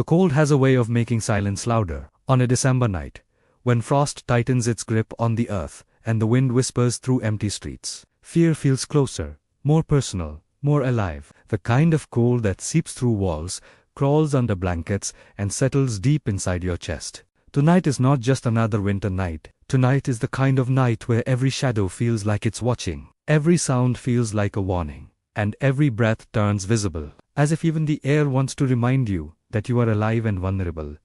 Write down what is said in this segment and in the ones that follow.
The cold has a way of making silence louder. On a December night, when frost tightens its grip on the earth and the wind whispers through empty streets, fear feels closer, more personal, more alive. The kind of cold that seeps through walls, crawls under blankets, and settles deep inside your chest. Tonight is not just another winter night. Tonight is the kind of night where every shadow feels like it's watching, every sound feels like a warning, and every breath turns visible, as if even the air wants to remind you that you are alive and vulnerable.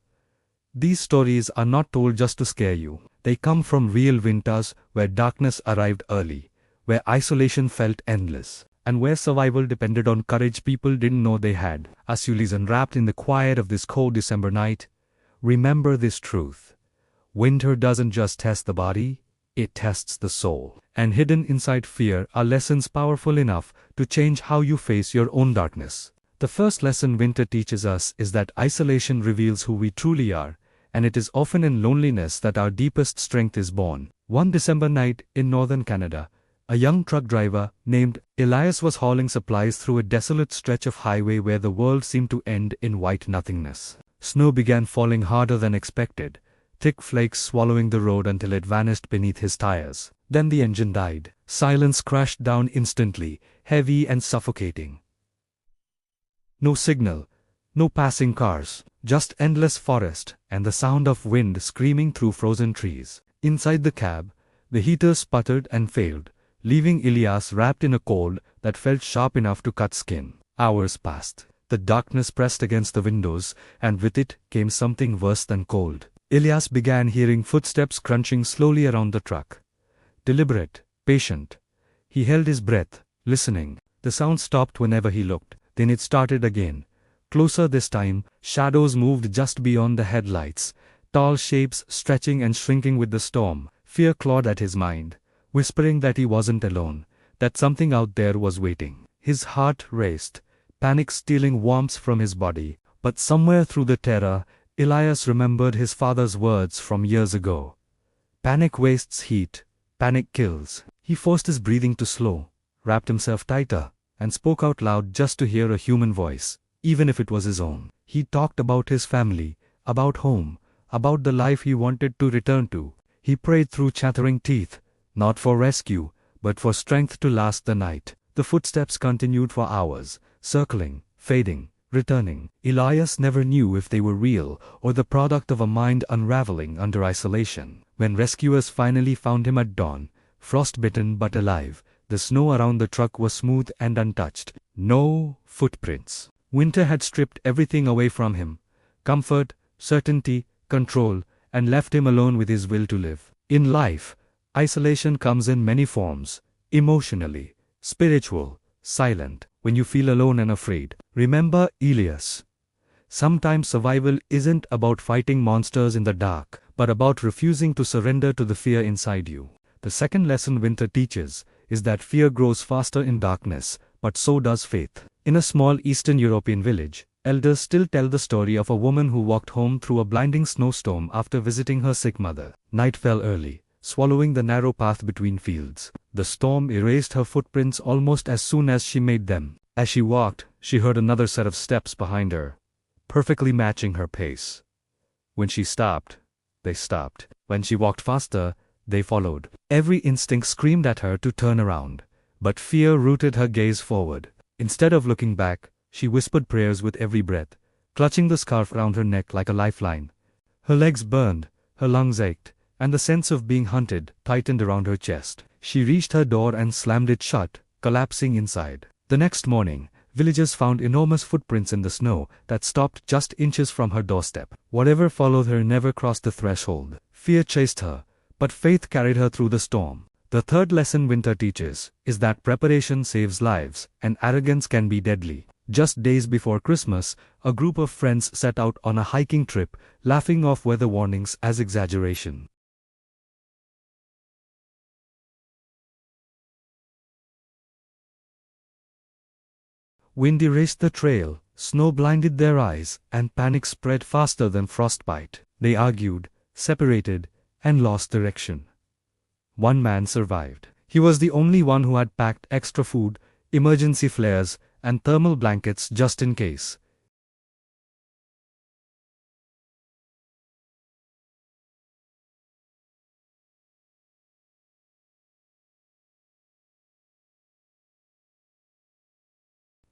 These stories are not told just to scare you. They come from real winters where darkness arrived early, where isolation felt endless, and where survival depended on courage people didn't know they had. As you listen wrapped in the quiet of this cold December night, remember this truth. Winter doesn't just test the body, it tests the soul. And hidden inside fear are lessons powerful enough to change how you face your own darkness. The first lesson winter teaches us is that isolation reveals who we truly are, and it is often in loneliness that our deepest strength is born. One December night in northern Canada, a young truck driver named Elias was hauling supplies through a desolate stretch of highway where the world seemed to end in white nothingness. Snow began falling harder than expected, thick flakes swallowing the road until it vanished beneath his tires. Then the engine died. Silence crashed down instantly, heavy and suffocating. No signal, no passing cars, just endless forest and the sound of wind screaming through frozen trees. Inside the cab, the heater sputtered and failed, leaving Elias wrapped in a cold that felt sharp enough to cut skin. Hours passed. The darkness pressed against the windows, and with it came something worse than cold. Elias began hearing footsteps crunching slowly around the truck. Deliberate, patient. He held his breath, listening. The sound stopped whenever he looked. Then it started again. Closer this time, shadows moved just beyond the headlights, tall shapes stretching and shrinking with the storm. Fear clawed at his mind, whispering that he wasn't alone, that something out there was waiting. His heart raced, panic stealing warmth from his body. But somewhere through the terror, Elias remembered his father's words from years ago. Panic wastes heat, panic kills. He forced his breathing to slow, wrapped himself tighter, and spoke out loud just to hear a human voice, even if it was his own. He talked about his family, about home, about the life he wanted to return to. He prayed through chattering teeth, not for rescue, but for strength to last the night. The footsteps continued for hours, circling, fading, returning. Elias never knew if they were real or the product of a mind unraveling under isolation. When rescuers finally found him at dawn, frost-bitten but alive, the snow around the truck was smooth and untouched. No footprints. Winter had stripped everything away from him: comfort, certainty, control, and left him alone with his will to live. In life, isolation comes in many forms: emotionally, spiritual, silent. When you feel alone and afraid, remember Elias. Sometimes survival isn't about fighting monsters in the dark, but about refusing to surrender to the fear inside you. The second lesson winter teaches is that fear grows faster in darkness, but so does faith. In a small Eastern European village, elders still tell the story of a woman who walked home through a blinding snowstorm after visiting her sick mother. Night fell early, swallowing the narrow path between fields. The storm erased her footprints almost as soon as she made them. As she walked, she heard another set of steps behind her, perfectly matching her pace. When she stopped, they stopped. When she walked faster, they followed. Every instinct screamed at her to turn around, but fear rooted her gaze forward. Instead of looking back, she whispered prayers with every breath, clutching the scarf around her neck like a lifeline. Her legs burned, her lungs ached, and the sense of being hunted tightened around her chest. She reached her door and slammed it shut, collapsing inside. The next morning, villagers found enormous footprints in the snow that stopped just inches from her doorstep. Whatever followed her never crossed the threshold. Fear chased her, but faith carried her through the storm. The third lesson winter teaches is that preparation saves lives, and arrogance can be deadly. Just days before Christmas, a group of friends set out on a hiking trip, laughing off weather warnings as exaggeration. Wind erased the trail, snow blinded their eyes, and panic spread faster than frostbite. They argued, separated, and lost direction. One man survived. He was the only one who had packed extra food, emergency flares, and thermal blankets just in case.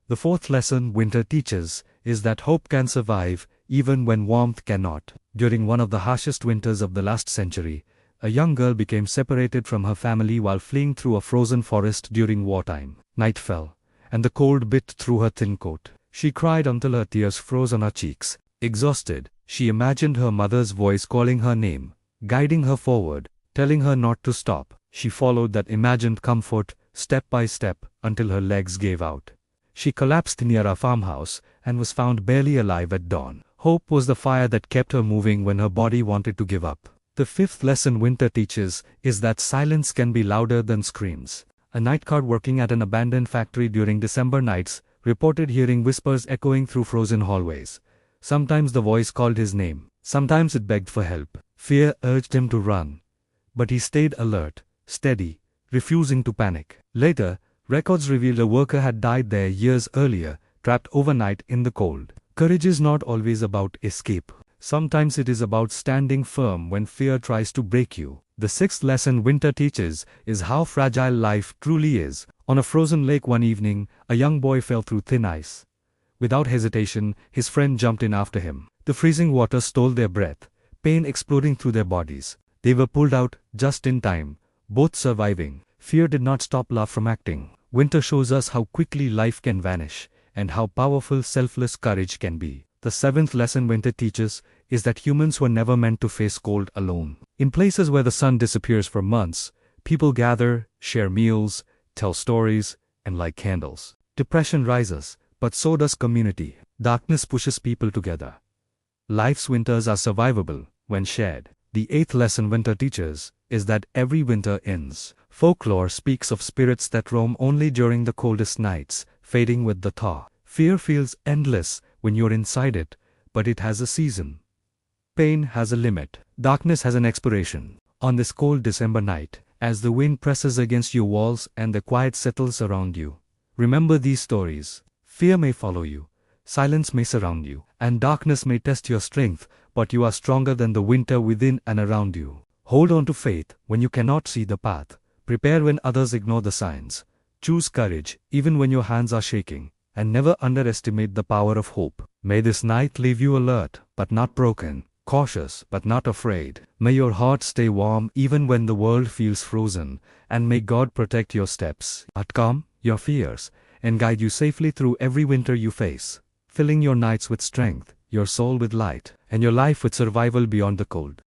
The fourth lesson winter teaches is that hope can survive even when warmth cannot. During one of the harshest winters of the last century, a young girl became separated from her family while fleeing through a frozen forest during wartime. Night fell, and the cold bit through her thin coat. She cried until her tears froze on her cheeks. Exhausted, she imagined her mother's voice calling her name, guiding her forward, telling her not to stop. She followed that imagined comfort, step by step, until her legs gave out. She collapsed near a farmhouse and was found barely alive at dawn. Hope was the fire that kept her moving when her body wanted to give up. The fifth lesson winter teaches is that silence can be louder than screams. A night guard working at an abandoned factory during December nights reported hearing whispers echoing through frozen hallways. Sometimes the voice called his name. Sometimes it begged for help. Fear urged him to run. But he stayed alert, steady, refusing to panic. Later, records revealed a worker had died there years earlier, trapped overnight in the cold. Courage is not always about escape. Sometimes it is about standing firm when fear tries to break you. The sixth lesson winter teaches is how fragile life truly is. On a frozen lake one evening, a young boy fell through thin ice. Without hesitation, his friend jumped in after him. The freezing water stole their breath, pain exploding through their bodies. They were pulled out just in time, both surviving. Fear did not stop love from acting. Winter shows us how quickly life can vanish, and how powerful selfless courage can be. The seventh lesson winter teaches is that humans were never meant to face cold alone. In places where the sun disappears for months, people gather, share meals, tell stories, and light candles. Depression rises, but so does community. Darkness pushes people together. Life's winters are survivable when shared. The eighth lesson winter teaches is that every winter ends. Folklore speaks of spirits that roam only during the coldest nights, fading with the thaw. Fear feels endless when you're inside it, but it has a season. Pain has a limit. Darkness has an expiration. On this cold December night, as the wind presses against your walls and the quiet settles around you, remember these stories. Fear may follow you, silence may surround you, and darkness may test your strength, but you are stronger than the winter within and around you. Hold on to faith when you cannot see the path. Prepare when others ignore the signs. Choose courage even when your hands are shaking. And never underestimate the power of hope. May this night leave you alert, but not broken, cautious, but not afraid. May your heart stay warm even when the world feels frozen, and may God protect your steps, calm your fears, and guide you safely through every winter you face, filling your nights with strength, your soul with light, and your life with survival beyond the cold.